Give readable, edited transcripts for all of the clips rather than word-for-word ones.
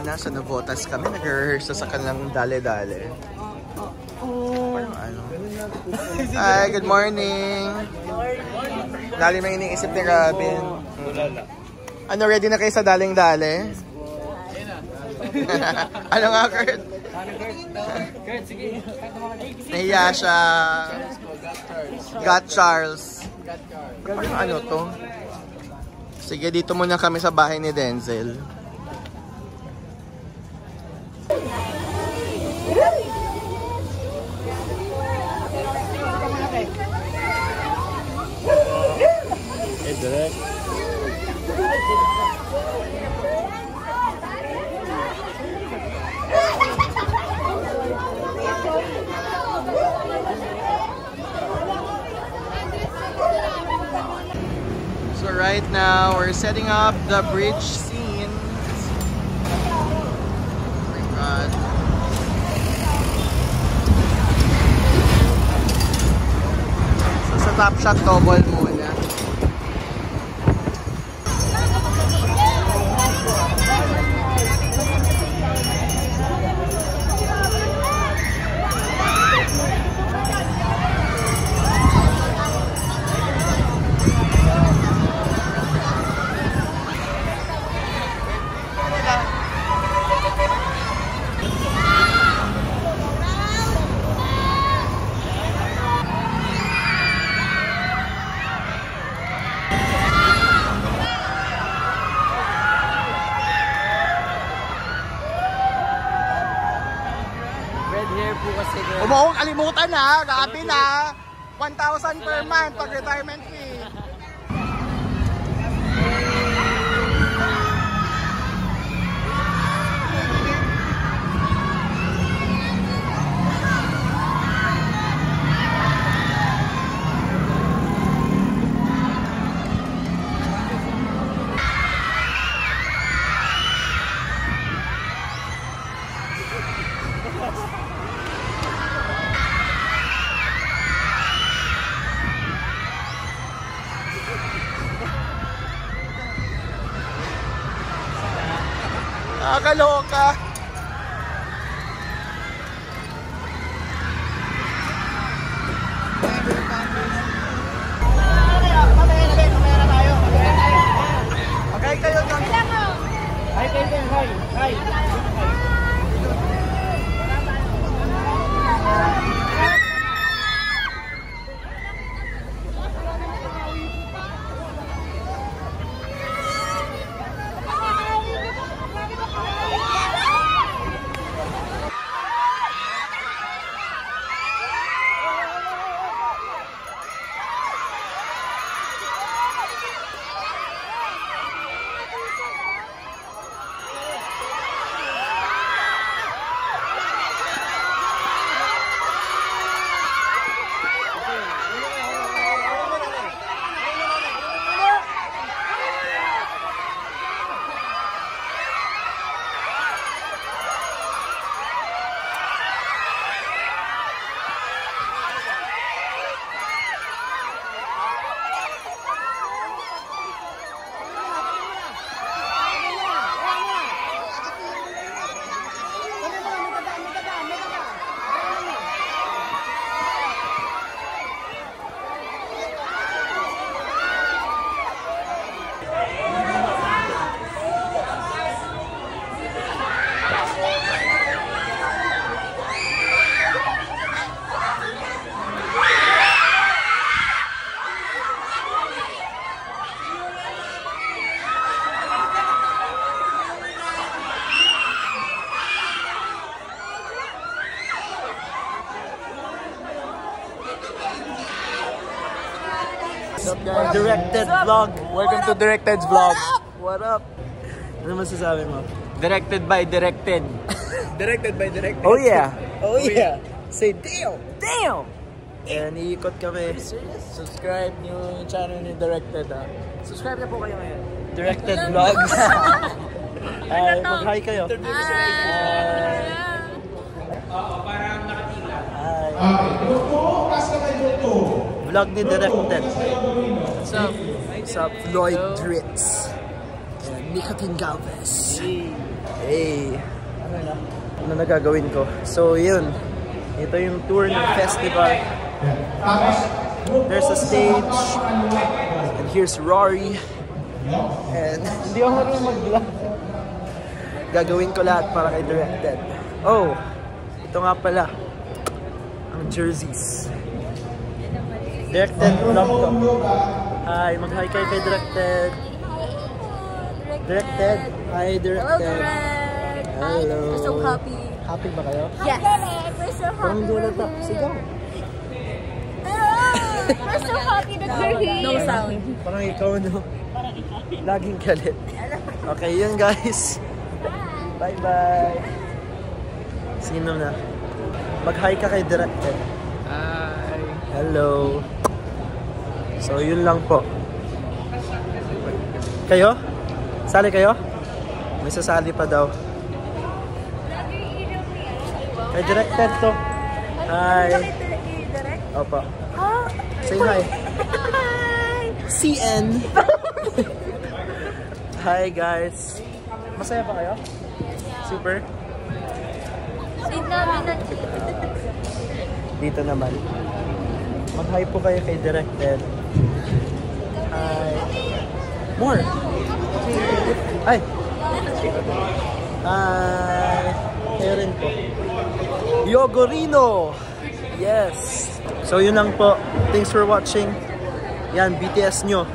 nasa Navotas kami. Nag-rehearse sa kanilang dale-dale. Parang ano. Hi, good morning. Dali may iniisip ni Robin. Ano, ready na kayo sa daling-dale? Ano nga, Kurt? Kurt, sige. Nahiya siya. Got Charles. Ano to? Sige, dito muna kami sa bahay ni Denzel. Hey, direct. So right now, we're setting up the bridge scene. Oh my God. So sa Top Shot double muna. Umuong kalimutan na, grabe na. 1,000 per month pag retirement fee. Nakakaloka. Okay kayo doon. Hi, hi, hi. Directed vlog. Welcome to Directed's vlog. What up? Ano masasabi mo? Directed by Directed. Directed by Directed. Oh yeah. Oh yeah. Say damn. Damn. And iikot kami. Subscribe nyo yung channel ni Directed. Subscribe na po kayo ngayon. Directed vlogs. Ay, mag-hi kayo. Parang nakatila. Vlog ni Directed. What's up? What's up, Lloyd Dritz? Nicotine Galvez. Hey. Ano na gagawin ko? So, yun. Ito yung tour ng festival. There's a stage. And here's Rory. And hindi ako marunong mag-vlog. Gagawin ko lahat para kay Directed. Oh, ito nga pala. Ang jerseys. Directed vlog to. Hi, mag-hi kayo kay Directed. Directed. Hi, Directed. Hello, Direct. Hello. I'm so happy. Happy ba kayo? Yes. We're so Parang happy. hindi na sigaw. We're so happy that you're here. No sound. Parang ikaw, no? Laging galit. Okay, yun guys. Bye-bye. Sino na? Mag-hi ka kay Directed. Hi. Hello. So, yun lang po. Kayo? Sali kayo? May sasali pa daw. Kay Directed to. Hi. Opo. Say hi. Hi. CN. Hi guys. Masaya pa kayo? Super? Save namin na. Dito naman. Mag-hi po kayo kay Directed. Hi. More. Hi. Hi. Kayo rin po. Yogorino. Yes. So yun lang po. Thanks for watching. Yan, BTS nyo.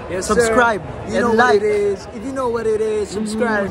Yes, Subscribe sir. You and know like. what it is. If you know what it is, subscribe.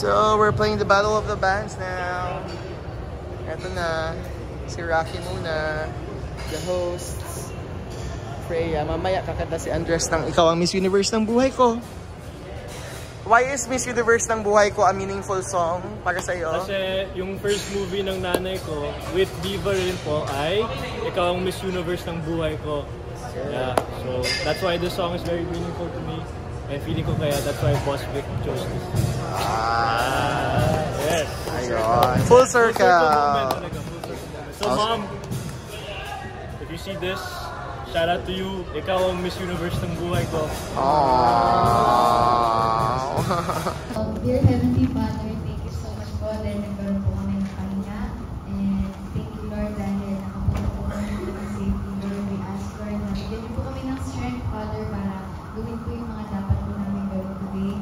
So, we're playing the Battle of the Bands now. Eto na. Si Rocky muna. The hosts. Freya. Mamaya kakanta si Andres ng Ikaw ang Miss Universe ng buhay ko. Why is Miss Universe ng buhay ko a meaningful song para sa iyo? Kasi yung first movie ng nanay ko with Diva rin po ay Ikaw ang Miss Universe ng buhay ko. Yeah, so that's why this song is very meaningful to me. And feeling ko kaya that's why Boss Vic chose this. Yes. Ayun. Full circle. Moment talaga, full circle moment. So mom, if you see this, shout out to you. Ikaw ang Miss Universe ng buhay ko. Aww. Dear Heavenly Father, thank you so much po dahil nagkaroon po kami ng pahinga. And thank you Lord dahil nakapunta po kami ng safety. Lord, we ask Lord na bigyan niyo po kami ng strength, Father, para gawin po yung mga dapat po namin gawin today.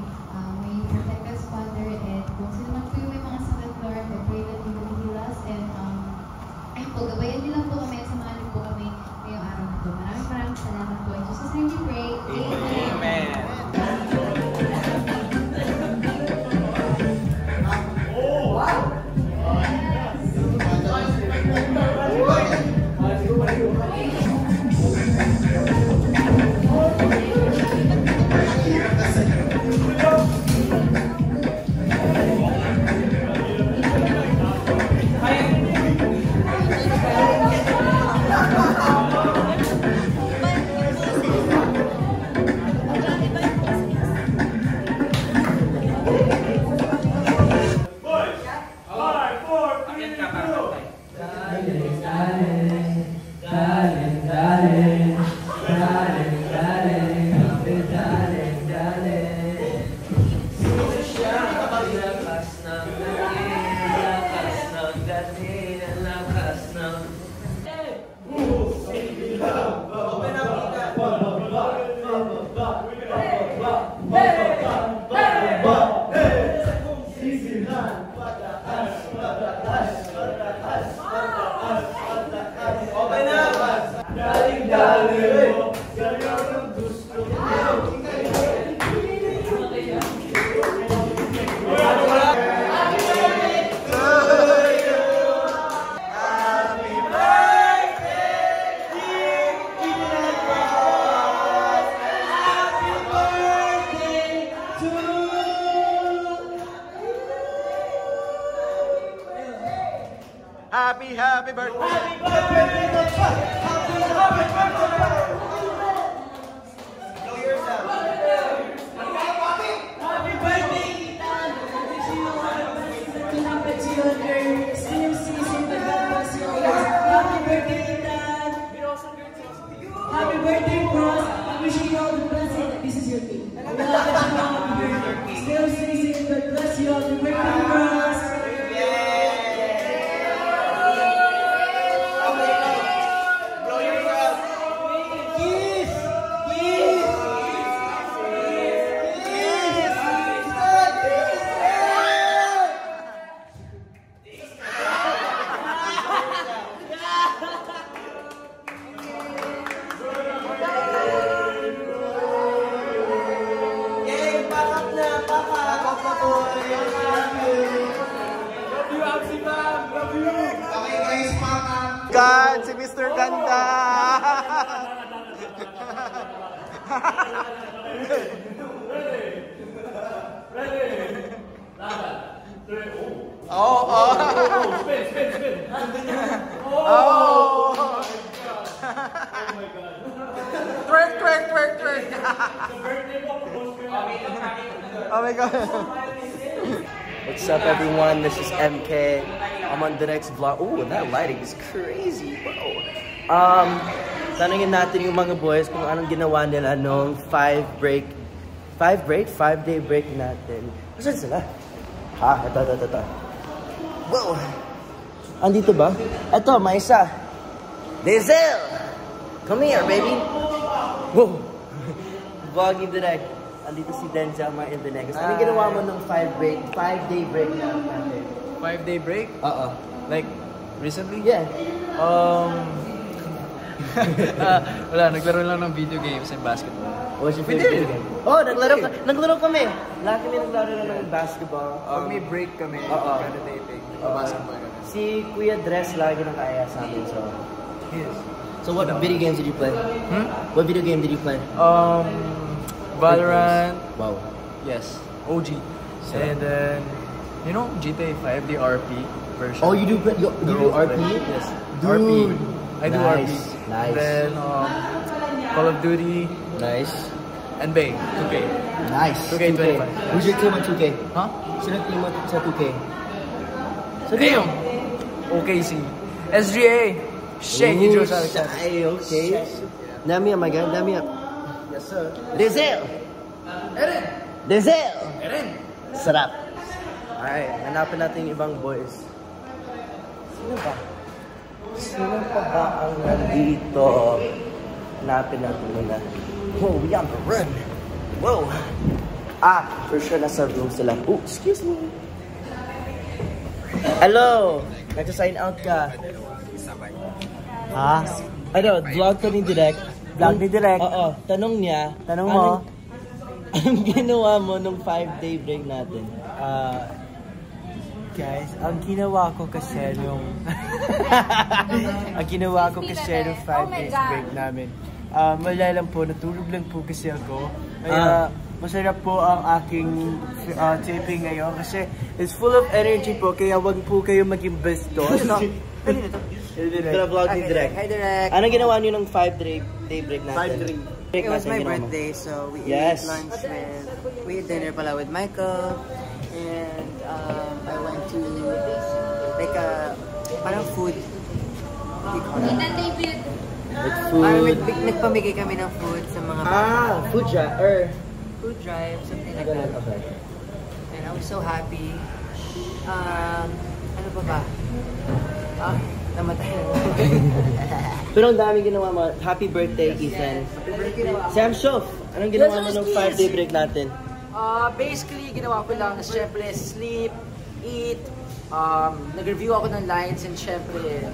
May protect us, Father, and kung sino man po yung may mga sakit, Lord, I pray that you will heal us. And ayun po, gabayan niyo lang po kami at samahan niyo po kami ngayong araw na po. Maraming salamat po. In Jesus' name we pray. Amen. Happy, happy birthday! Happy birthday, Cross. I'm wishing you all the blessings. This is your cake. Still singing, but bless you all. Happy birthday, Cross. God, si Mr. Ganda! Oh, oh! Spin! Oh! Twerk! Oh my God! What's up, everyone? This is MK. I'm on the next vlog. Oh, that lighting is crazy, bro. Tanungin natin yung mga boys kung anong ginawa nila nung 5-day break natin. Asan sila? Ha, ito. Wow! Andito ba? Ito, may isa. Denzel! Come here, baby! Wow! Vlogging direct. Andito si Denzel Martin Venegas. Anong ginawa mo nung 5-day break natin? 5-day break? Oo. Like, recently? Yeah. Wala, naglaro lang ng video games and basketball. What's your favorite game? Oh, naglaro kami. Lahat kami naglaro lang ng basketball. Pag may break kami, meditating, basketball kami. Si Kuya Dress lagi nang kaya sa amin, so. Yes. So what video games did you play? What video game did you play? Valorant. Wow. Yes. OG. And then, you know, GTA 5, the RP version. Oh, you do RP? Yes. Dude. RP. I do RP. Nice. Then, Call of Duty. Nice. And Bang. 2K. Nice. 2K25. Who's your team on 2K? Huh? Sino team mo sa 2K? Damn! OKC. SGA. Shake it, Josh Alexander. Ay, okay. Nami up, my guy. Nami up. Yes, sir. Denzel! Eren! Denzel! Eren! Sarap. Alright, hanapin natin yung ibang boys. Sino pa ba ang nandito? Hanapin natin nila. Whoa, we on the run. Whoa. For sure nasa room sila. Oh, excuse me. Hello! Nagsa-sign out ka. Ha? Ano, vlog to ni Direk. Vlog ni Direk? Oo. Tanong niya. Tanong mo? Anong ginawa mo nung 5-day break natin? Guys, ang ginawa ko kasi nung nung 5 days break namin. Wala lang po, natulog lang po kasi ako. Kaya masarap po ang aking taping ngayon kasi it's full of energy po, kaya wag po kayo maging bastos. Ito vlog ni Direk. Hi Direk! Anong ginawa niyo nung 5-day break natin? 5-day. It was my birthday, so we ate lunch we ate dinner pala with Michael. And I went to like parang food. Nagpamigay kami ng food sa mga food drive, something like that. Okay. And I was so happy. Ano pa ba? Namatay na. Pero ang dami ginawa mo. Happy birthday, Ethan. Sam Shof, anong ginawa mo nung 5-day break natin? Basically, ginawa ko lang, syempre, sleep, eat, nag-review ako ng lines, and syempre,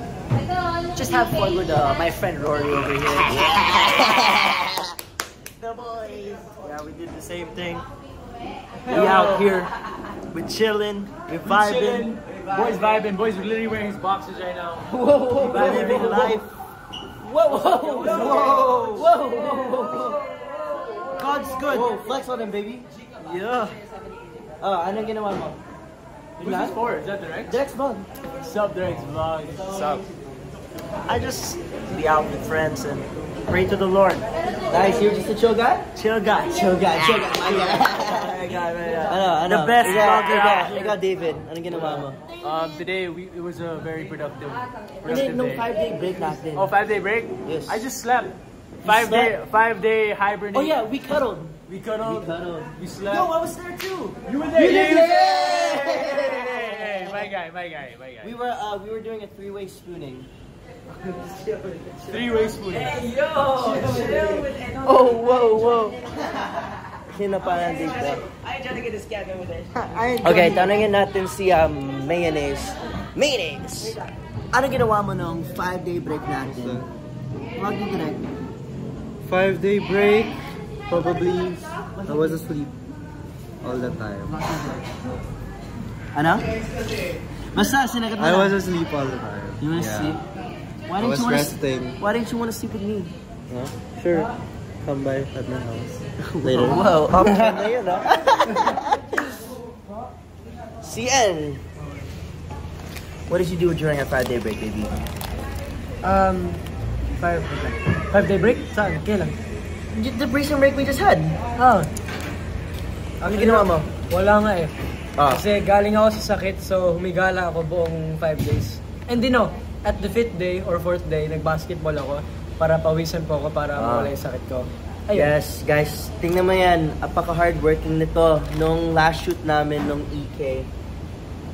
just have fun with my friend Rory over here. The boys! Yeah, we did the same thing. We out here, we're chilling, we're vibing. Boys vibing. Boys are literally wearing his boxers right now. Whoa! We're living life. Whoa! God's good. Whoa, flex on him, baby. Yeah. Anong ginawa mo? Who's this for? Is that Direct? Derek's vlog. Sup, Direct Vlog. Sup? I just be out with friends and pray to the Lord. Guys, you're just a chill guy? Chill guy. My guy. The best vlogger guy. Ikaw, David, anong ginawa mo? Today, it was a very productive Nung day. 5-day break natin. Oh, 5-day break? Yes. I just slept. 5-day hibernate. Oh yeah, we cuddled. We cuddled. We slept. No, I was there too. You were there. Yay! My guy. We were doing a 3-way spooning. 3-way spooning. Oh, whoa. Sino pa nandito? I trying to get a scan over there. Okay, tanungin natin si Mayonnaise. Mayonnaise! Ano ginawa mo nung 5-day break natin? Wag mo direct. 5-day break, probably I was asleep all the time. Ano? Basta, sinagot mo I na. was asleep all the time. You wanna sleep? Why I was resting. Why didn't you want to sleep with me? Huh? Sure. Come by at my house later. Wow, option na yun, ha? CN! What did you do during a 5-day break, baby? 5-day break? Saan? Kailan? The recent break we just had. Oh. Ano ginawa mo? Wala nga eh. Ah. Kasi galing ako sa sakit, so humigala ako buong 5 days. And at the 5th day or 4th day, nag-basketball ako para pawisan po ako para mawala yung sakit ko. Ayun. Yes, guys, tingnan mo yan. Apaka-hardworking nito. Nung last shoot namin, nung EK,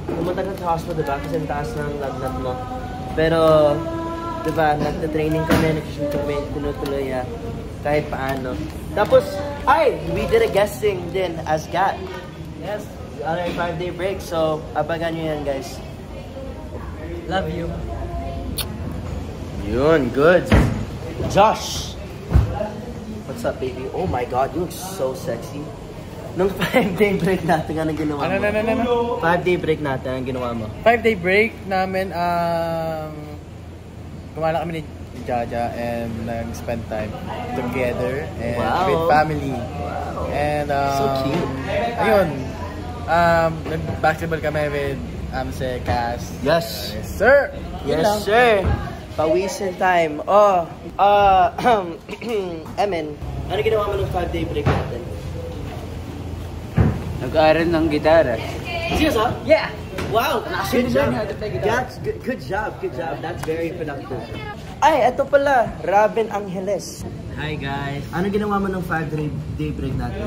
pumunta ka sa hospital, diba? Kasi ang taas ng lagnat mo. Pero, diba, nagta-training kami, nag-shoot kami, tinutuloy kahit paano. Tapos, we did a guesting din as Gat. Yes, on our 5-day break. So, abangan nyo yan, guys. Love you. Yun, good. Josh! What's up, baby? Oh my God, you look so sexy. Nung 5-day break natin, anong ginawa mo? Ano? 5-day break natin, anong ginawa mo? 5-day break namin, kumala kami ni Jaja and nag-spend time together and with family. Wow. And So cute. Ayun, nag-basketball kami with Amse, Cass. Yes. Yes, sir! Yes, sir. Pawisin time. Emin, ano ginawa mo ng 5-day break natin? Nag-aaral ng gitara. Serious, huh? Yeah! Wow! Good job. Good job. That's very productive. Ay, eto pala. Robin Angeles. Hi guys. Ano ginawa mo ng 5-day break natin?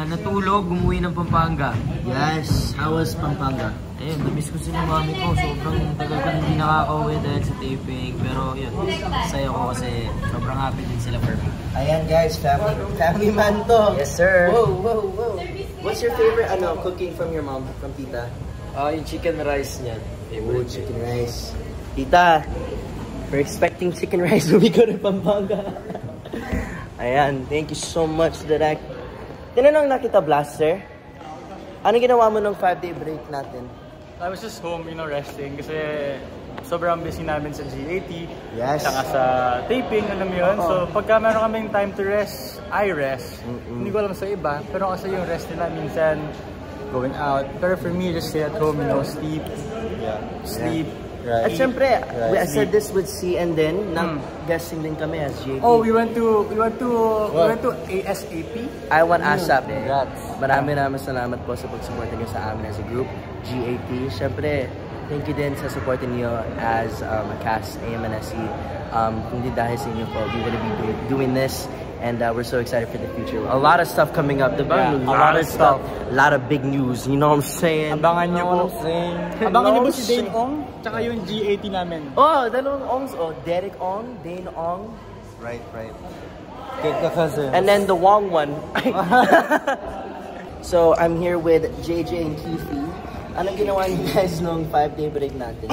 Natulog, umuwi ng Pampanga. Yes. How was Pampanga? Ayun, namiss ko sila mami ko. Sobrang tagal ko hindi nakaka-uwi dahil sa taping. Pero yun, saya ko kasi sobrang happy din sila for me. Ayan guys, family man to. Yes sir. Whoa. What's your favorite cooking from your mom, from Tita? Yung chicken rice niyan. Oh, chicken rice. Tita, we're expecting chicken rice when we go to Pampanga. Ayan, thank you so much, Direct. Tinanong na kita, Blaster. Ano ginawa mo ng 5-day break natin? I was just home, resting kasi sobrang busy namin sa GAT. Yes. Saka sa taping, alam mo yun. So pagka meron kaming time to rest, I rest. Hindi ko alam sa iba, pero kasi yung rest nila minsan going out. Pero for me, just stay at home, sleep. Sleep. Right. At syempre, I said this with C and then guessing din kami as JP. Oh, we went to ASAP. I want ASAP. Maraming salamat po sa pag-support niyo sa amin as a group, GAT. Syempre, thank you din sa support niyo as a cast, AMNSE. Hindi dahil sa inyo po, we will be doing this. And we're so excited for the future. A lot of stuff coming up, diba? Yeah, a lot of stuff. A lot of big news, you know what I'm saying? Abangan niyo po. Abangan niyo po si Dane Ong, tsaka yung GAT namin. Oh, dalawang Ongs. Oh, Derek Ong, Dane Ong. Right. Cousin. And then the Wong one. So, I'm here with JJ and Keefe. Anong ginawa niyo guys nung 5-day break natin?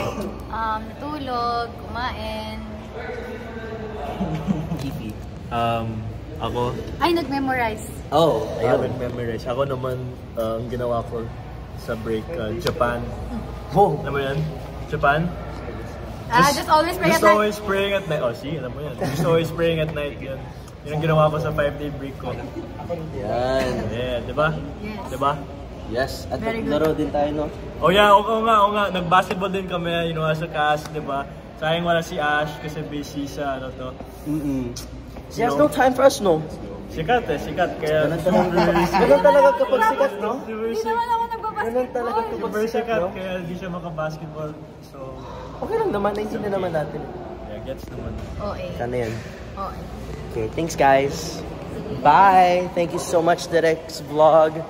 Natulog, kumain. Keefe. Ako? Ay, nag-memorize. Oh, Ayun, memorize. Ako naman, ang ginawa ko sa break, Japan. Oh. Alam mo yan? Japan? Just always pray at Just night. always praying at night. Oh, see, alam mo yan. Just always praying at night. Yun ang ginawa ko sa 5-day break ko. Yan. Yeah, diba? Yes. Diba? Yes, at Very good. naglaro din tayo, no? Oh yeah, oo nga. Nag-basketball din kami, as a cast, di ba? Sayang wala si Ash kasi busy sa to. She has no time for us, no? Sikat. Kaya Ganun talaga kapag sikat, no? Hindi naman ako nagbabasketball. Ganun talaga kapag super sikat, sikat, no? kaya hindi siya maka-basketball. So, Okay lang naman, naintindihan naman natin. yeah, gets naman. Okay. Sana yan. Okay. Okay, thanks guys. Bye! Thank you so much, Derek's vlog.